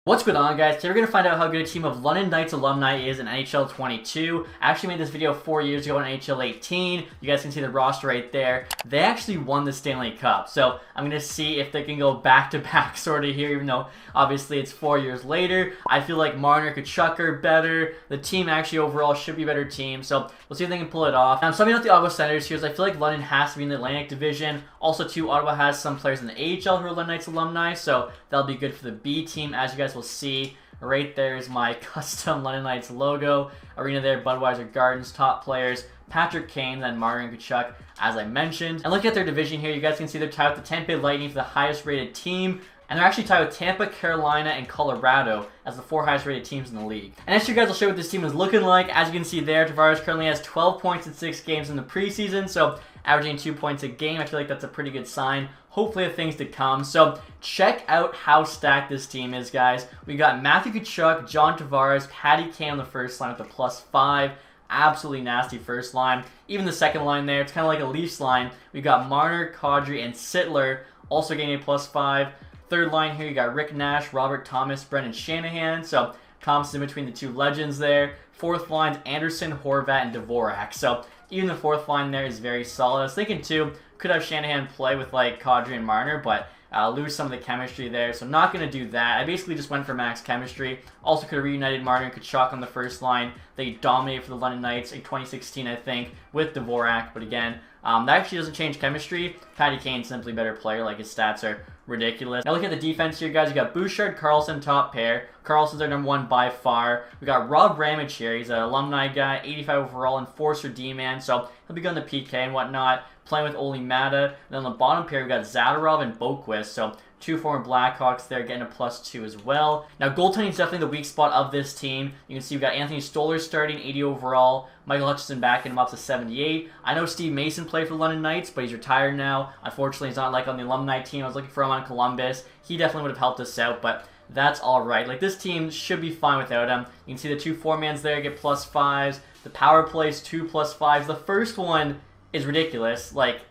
What's going on, guys? Today we're going to find out how good a team of London Knights alumni is in NHL 22. I actually made this video 4 years ago in NHL 18. You guys can see the roster right there. They actually won the Stanley Cup, so I'm going to see if they can go back-to-back sort of here, even though obviously it's 4 years later. I feel like Marner, Kachuk are better. The team actually overall should be a better team, so we'll see if they can pull it off. Now, summing out the Ottawa Senators here is I feel like London has to be in the Atlantic Division. Also, too, Ottawa has some players in the AHL who are London Knights alumni, so that'll be good for the B team. As you guys will see, right there is my custom London Knights logo. Arena there, Budweiser Gardens, top players, Patrick Kane, then Marner and Kachuk, as I mentioned. And looking at their division here, you guys can see they're tied with the Tampa Bay Lightning for the highest rated team. And they're actually tied with Tampa, Carolina, and Colorado as the 4 highest rated teams in the league. And next, you guys will show you what this team is looking like. As you can see there, Tavares currently has 12 points in 6 games in the preseason, so averaging 2 points a game. I feel like that's a pretty good sign. Hopefully the things to come. So check out how stacked this team is, guys. We got Matthew Kachuk, John Tavares, Patty Kane on the first line with a +5. Absolutely nasty first line. Even the second line there, it's kind of like a Leafs line. We got Marner, Kadri, and Sittler also getting a +5. Third line here, you got Rick Nash, Robert Thomas, Brendan Shanahan. So comps in between the two legends there. Fourth line's Anderson, Horvat, and Dvorak. So even the fourth line there is very solid. I was thinking too, could have Shanahan play with like Kadri and Marner, but lose some of the chemistry there. So not going to do that. I basically just went for max chemistry. Also could have reunited Marner and Kachuk on the first line. They dominated for the London Knights in 2016, I think, with Dvorak. But again, that actually doesn't change chemistry. Patty Kane's simply a better player. Like, his stats are ridiculous. Now look at the defense here, guys. You got Bouchard, Carlson, top pair. Carlson's our #1 by far. We got Rob Ramage here. He's an alumni guy, 85 overall, enforcer D-man. So he'll be going to PK and whatnot. Playing with Oli Mata. And then on the bottom pair, we got Zadorov and Boquist. So 2 former Blackhawks there, getting a +2 as well. Now, goaltending is definitely the weak spot of this team. You can see we've got Anthony Stoller starting, 80 overall. Michael Hutchinson backing him up to 78. I know Steve Mason played for the London Knights, but he's retired now. Unfortunately, he's not like on the alumni team. I was looking for him on Columbus. He definitely would have helped us out, but that's all right. Like, this team should be fine without him. You can see the 2 4-mans there get +5s. The power plays 2 +5s. The first one is ridiculous. Like,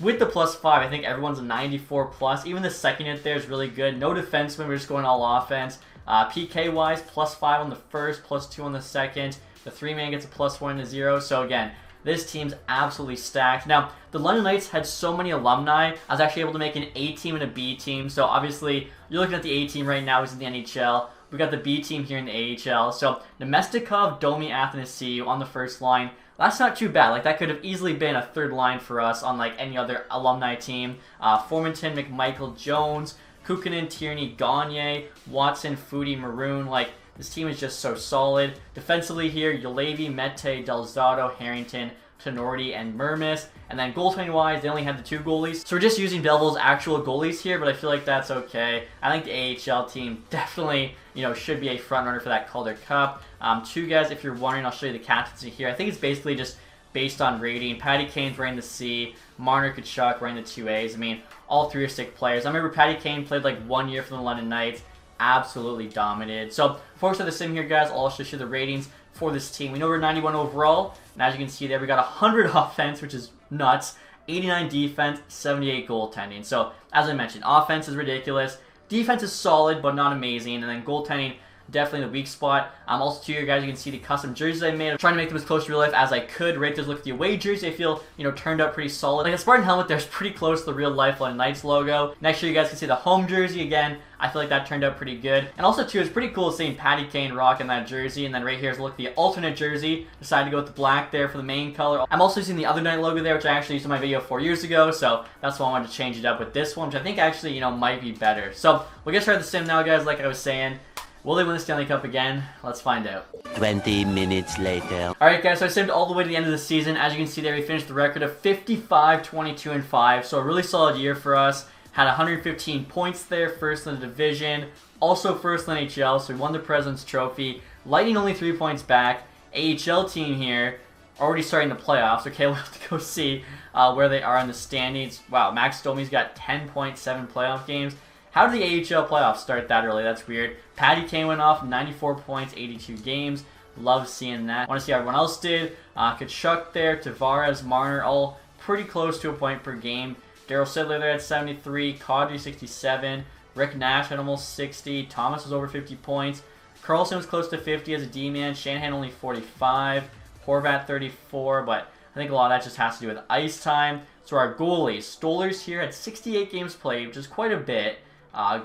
with the +5, I think everyone's a 94+. Even the second hit there is really good. No defenseman, we're just going all offense. PK-wise, +5 on the first, +2 on the second. The 3-man gets a +1 and a 0. So again, this team's absolutely stacked. Now, the London Knights had so many alumni, I was actually able to make an A team and a B team. So obviously, you're looking at the A team right now, who's in the NHL. We got the B team here in the AHL. So Nemestikov, Domi, Athanasiou on the first line. That's not too bad. Like, that could have easily been a third line for us on like any other alumni team. Formanton, McMichael, Jones, Kukkonen, Tierney, Gagne, Watson, Foodie, Maroon. Like, this team is just so solid. Defensively here, Ulevi, Mete, Delzato, Harrington, Tenorti, and Mermis. And then goaltending-wise, they only had the 2 goalies. So we're just using Belleville's actual goalies here, but I feel like that's okay. I think the AHL team definitely, should be a front-runner for that Calder Cup. 2 guys, if you're wondering, I'll show you the captaincy here. I think it's basically just based on rating. Patty Kane's wearing the C. Marner, Kachuk wearing the 2As. I mean, all 3 are sick players. I remember Patty Kane played like 1 year for the London Knights. Absolutely dominated. So before we start the sim here, guys, I'll also show you the ratings for this team. We know we're 91 overall, and as you can see there, we got 100 offense, which is nuts, 89 defense, 78 goaltending. So as I mentioned, offense is ridiculous, defense is solid but not amazing, and then goaltending, definitely the weak spot. Also, to you guys, you can see the custom jerseys I made. I'm trying to make them as close to real life as I could. Right there's look at the away jersey. I feel, turned out pretty solid. Like, the Spartan helmet there's pretty close to the real life London Knights logo. Next year, you guys can see the home jersey again. I feel like that turned out pretty good. And also, too, it's pretty cool seeing Patty Kane rocking that jersey. And then right here is look at the alternate jersey. Decided to go with the black there for the main color. I'm also using the other night logo there, which I actually used in my video 4 years ago. So that's why I wanted to change it up with this one, which I think actually, might be better. So we'll get started with the sim now, guys, like I was saying. Will they win the Stanley Cup again? Let's find out. 20 minutes later. Alright, guys, so I simmed all the way to the end of the season. As you can see there, we finished the record of 55, 22, and 5. So a really solid year for us. Had 115 points there, first in the division. Also first in the NHL, so we won the President's Trophy. Lightning only 3 points back. AHL team here, already starting the playoffs. Okay, we'll have to go see where they are in the standings. Wow, Max Domi's got 10.7 playoff games. How did the AHL playoffs start that early? That's weird. Patty Kane went off, 94 points, 82 games. Love seeing that. Want to see how everyone else did. Kachuk there, Tavares, Marner, all pretty close to a point per game. Daryl Sittler there at 73, Kadri 67, Rick Nash had almost 60. Thomas was over 50 points. Carlson was close to 50 as a D-man. Shanahan only 45. Horvat 34, but I think a lot of that just has to do with ice time. So our goalies, Stolarz here had 68 games played, which is quite a bit.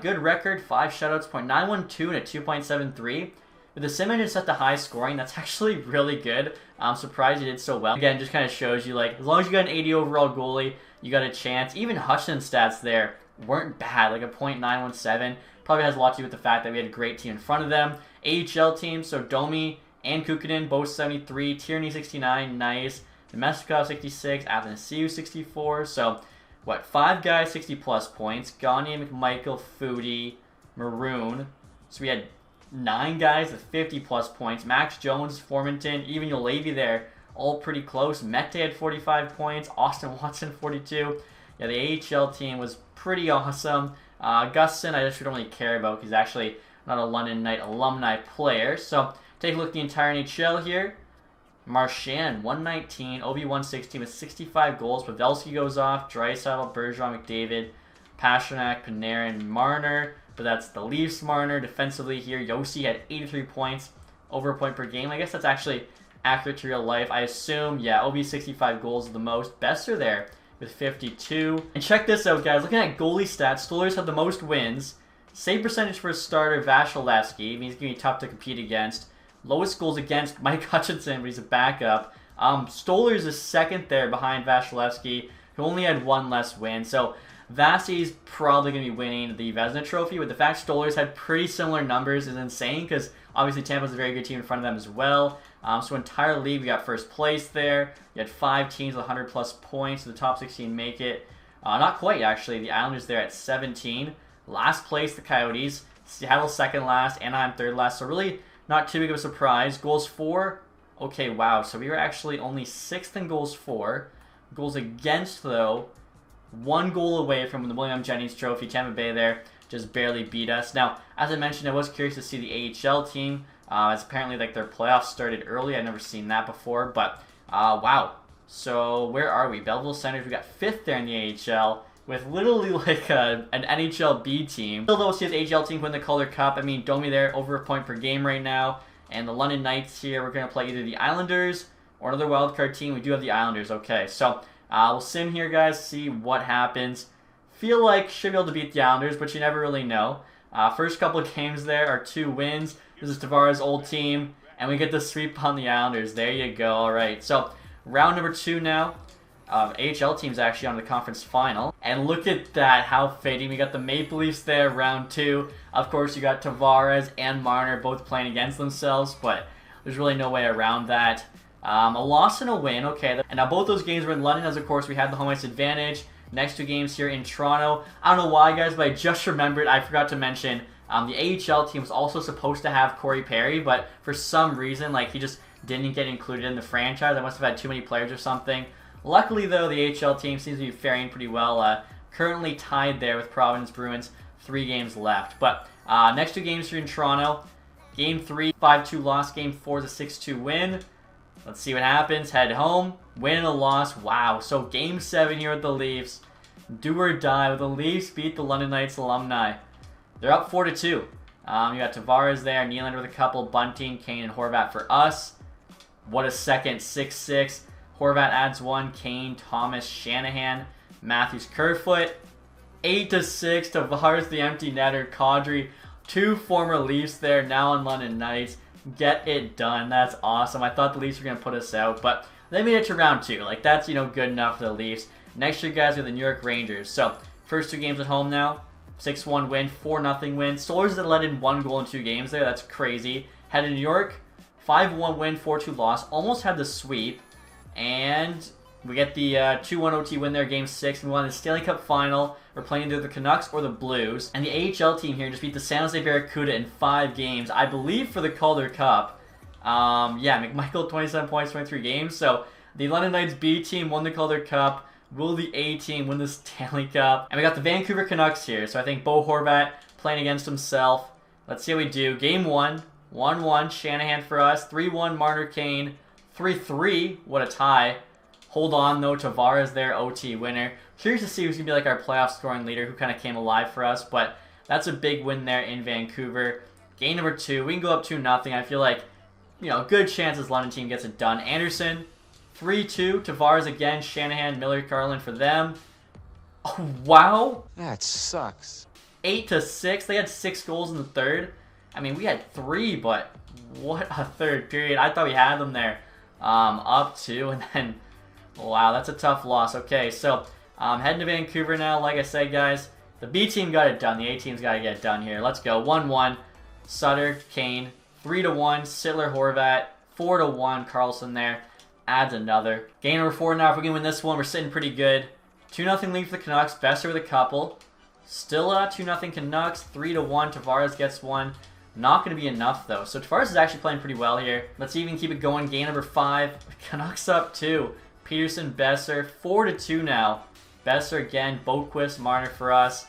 Good record, 5 shutouts, .912 and a 2.73. With the Simmons set to high scoring, that's actually really good. I'm surprised he did so well. Again, just kind of shows you, like, as long as you got an 80 overall goalie, you got a chance. Even Hutchinson's stats there weren't bad, like a .917. Probably has a lot to do with the fact that we had a great team in front of them. AHL team, so Domi and Kukunin both 73, Tierney 69, nice. Domestikov 66, Athanasiou 64. So, what, 5 guys 60 plus points. Gagne, McMichael, Foodie, Maroon. So we had 9 guys with 50 plus points. Max Jones, Formanton, even Ulevi there, all pretty close. Mete had 45 points. Austin Watson 42. Yeah, the AHL team was pretty awesome. Gustin, I just don't really care about because he's actually not a London Knight alumni player. So take a look at the entire NHL here. Marchand 119, Obi 116 with 65 goals. Pavelski goes off. Draisaitl, Bergeron, McDavid, Pastrnak, Panarin, Marner. But that's the Leafs Marner. Defensively here, Yossi had 83 points, over a point per game. I guess that's actually accurate to real life. I assume, yeah, OB 65 goals is the most. Besser there with 52. And check this out, guys. Looking at goalie stats, Stolarz had the most wins. Save percentage for a starter, Vasilevsky. I mean, he's going to be tough to compete against. Lowest goals against, Mike Hutchinson, but he's a backup. Stolarz is second there behind Vasilevsky, who only had 1 less win. So Vasi's probably going to be winning the Vezina Trophy, but the fact Stolarz had pretty similar numbers is insane because obviously Tampa's a very good team in front of them as well. So entire league, we got first place there. You had 5 teams with 100 plus points. So the top 16 make it. Not quite, actually. The Islanders there at 17. Last place, the Coyotes. Seattle second last. Anaheim third last. So really not too big of a surprise. Goals for, okay, wow. So we were actually only 6th in goals for. Goals against, though, 1 goal away from the William Jennings Trophy. Tampa Bay there just barely beat us. Now, as I mentioned, I was curious to see the AHL team, as apparently like their playoffs started early. I've never seen that before, but wow. So where are we? Belleville Senators, we got 5th there in the AHL with literally like an NHL B team. Still though, see his AHL team win the Calder Cup. I mean, Domi there, over a point per game right now. And the London Knights here, we're going to play either the Islanders or another wildcard team. We do have the Islanders, okay. So we'll sim here, guys, see what happens. Feel like should be able to beat the Islanders, but you never really know. First couple of games there are 2 wins. This is Tavares' old team, and we get the sweep on the Islanders. There you go. All right, so round number 2 now. AHL team's actually on the conference final. And look at that, how fitting. We got the Maple Leafs there, round 2. Of course, you got Tavares and Marner both playing against themselves, but there's really no way around that. A loss and a win, okay. And now both those games were in London, as of course we had the home ice advantage. Next 2 games here in Toronto. I don't know why, guys, but I just remembered, I forgot to mention, the AHL team was also supposed to have Corey Perry, but for some reason, like, he just didn't get included in the franchise. I must have had too many players or something. Luckily, though, the AHL team seems to be faring pretty well. Currently tied there with Providence Bruins, 3 games left. But next 2 games here in Toronto. Game 3, 5-2 loss. Game 4 is a 6-2 win. Let's see what happens. Head home. Win and a loss. Wow. So Game 7 here with the Leafs. Do or die. With the Leafs beat the London Knights Alumni. They're up 4-2. You got Tavares there. Nylander with a couple. Bunting, Kane, and Horvat for us. What a second. 6-6. Horvat adds 1. Kane, Thomas, Shanahan, Matthews, Kerfoot. 8-6. Tavares, the empty netter. Kadri. 2 former Leafs there. Now on London Knights. Get it done. That's awesome. I thought the Leafs were going to put us out, but they made it to round 2. Like, that's, good enough for the Leafs. Next year, guys, are the New York Rangers. So, first 2 games at home now. 6-1 win, 4-0 win. Stolarz had let in 1 goal in 2 games there. That's crazy. Head to New York. 5-1 win, 4-2 loss. Almost had the sweep. And we get the 2-1 OT win there, Game 6. We won the Stanley Cup Final. We're playing either the Canucks or the Blues. And the AHL team here just beat the San Jose Barracuda in 5 games, I believe, for the Calder Cup. Yeah, McMichael, 27 points, 23 games. So the London Knights B team won the Calder Cup. Will the A team win the Stanley Cup? And we got the Vancouver Canucks here. So I think Bo Horvat playing against himself. Let's see how we do. Game 1, 1-1, Shanahan for us. 3-1, Marner, Kane. 3-3, what a tie. Hold on, though, Tavares there, OT winner. Curious to see who's going to be like our playoff scoring leader, who kind of came alive for us. But that's a big win there in Vancouver. Game number 2, we can go up 2-0. I feel like, you know, good chances London team gets it done. Anderson, 3-2. Tavares again. Shanahan, Miller, Carlin for them. Oh, wow. That sucks. 8-6. They had 6 goals in the third. I mean, we had 3, but what a third period. I thought we had them there. Up 2, and then, wow, that's a tough loss. Okay, so heading to Vancouver now. Like I said, guys, the B team got it done. The A team's got to get it done here. Let's go. 1-1. Sutter, Kane. 3-1. Sittler, Horvat. 4-1. Carlson there. Adds another. Game number 4 now. If we can win this one, we're sitting pretty good. 2-0 lead for the Canucks. Besser with a couple. Still 2-0 Canucks. 3-1. Tavares gets one. Not going to be enough, though. So Tavares is actually playing pretty well here. Let's even keep it going. Game number 5. Canucks up 2. Peterson, Besser. 4-2 now. Besser again. Boquist, Marner for us.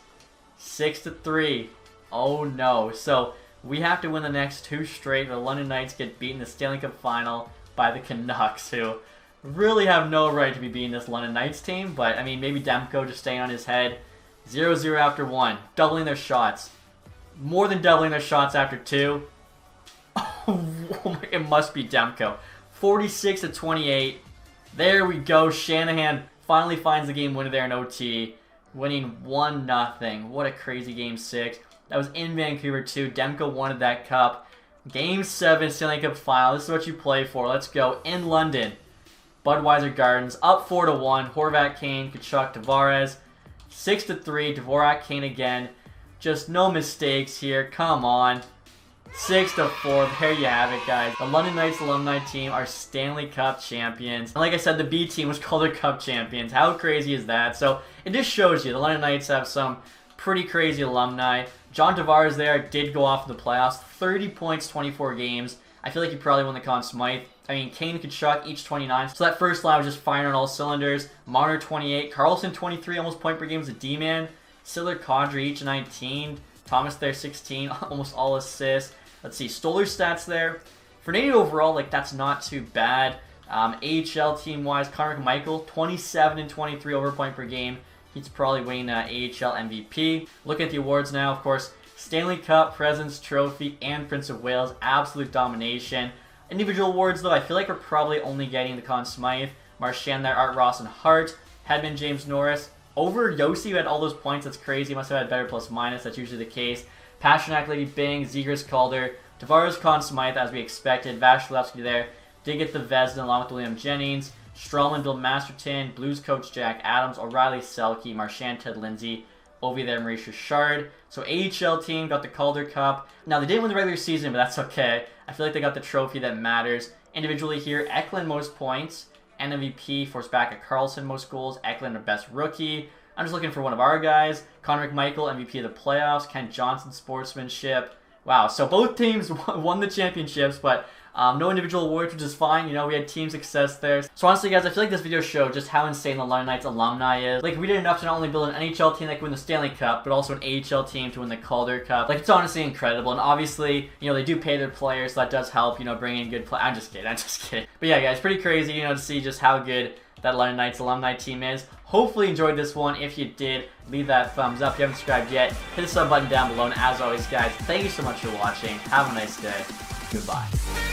6-3. Oh, no. So we have to win the next 2 straight. The London Knights get beaten in the Stanley Cup Final by the Canucks, who really have no right to be beating this London Knights team. But, I mean, maybe Demko just staying on his head. 0-0 after 1. Doubling their shots. More than doubling their shots after 2. Oh, it must be Demko. 46-28. There we go. Shanahan finally finds the game winner there in OT. Winning 1-0. What a crazy Game 6. That was in Vancouver too. Demko wanted that cup. Game 7 Stanley Cup Final. This is what you play for. Let's go. In London. Budweiser Gardens. Up 4-1. Horvat, Kane, Tkachuk, Tavares. 6-3. Dvorak, Kane again. Just no mistakes here. Come on. 6-4. There you have it, guys. The London Knights alumni team are Stanley Cup champions. And like I said, the B team was called their Cup champions. How crazy is that? So it just shows you the London Knights have some pretty crazy alumni. John Tavares there did go off in the playoffs. 30 points, 24 games. I feel like he probably won the Conn Smythe. I mean, Kane and Tkachuk, each 29. So that first line was just firing on all cylinders. Marner, 28. Carlson, 23. Almost point per game as a D-man. Siller, Kadri, each 19. Thomas there, 16. Almost all assists. Let's see. Stoller stats there. For Canadian overall, like, that's not too bad. AHL team-wise, Connor McMichael, 27 and 23 over point per game. He's probably winning AHL MVP. Look at the awards now, of course. Stanley Cup, President's Trophy, and Prince of Wales. Absolute domination. Individual awards, though, I feel like we're probably only getting the Conn Smythe. Marchand there, Art Ross, and Hart. Hedman, James Norris. Over Yossi, who had all those points. That's crazy. Must have had better plus-minus. That's usually the case. Pasternak, Lady Bing, Zegras, Calder. Tavares, Conn Smythe, as we expected. Vasilevsky there. Did get the Vezina along with William Jennings. Strawman, Bill Masterton. Blues coach Jack Adams. O'Reilly, Selke. Marchand, Ted Lindsay. Ovi there, Maurice Richard. So AHL team got the Calder Cup. Now, they didn't win the regular season, but that's okay. I feel like they got the trophy that matters. Individually here, Eklund most points. MVP, forced back at Carlson most goals. Eklund, the best rookie. I'm just looking for one of our guys. Connor McMichael, MVP of the playoffs. Kent Johnson, sportsmanship. Wow, so both teams won the championships, but no individual awards, which is fine. You know, we had team success there. So honestly, guys, I feel like this video showed just how insane the London Knights alumni is. Like, we did enough to not only build an NHL team that could win the Stanley Cup, but also an AHL team to win the Calder Cup. Like, it's honestly incredible. And obviously, you know, they do pay their players, so that does help, you know, bring in good play. I'm just kidding. But yeah, guys, pretty crazy, you know, to see just how good that London Knights alumni team is. Hopefully you enjoyed this one. If you did, leave that thumbs up. If you haven't subscribed yet, hit the sub button down below. And as always, guys, thank you so much for watching. Have a nice day. Goodbye.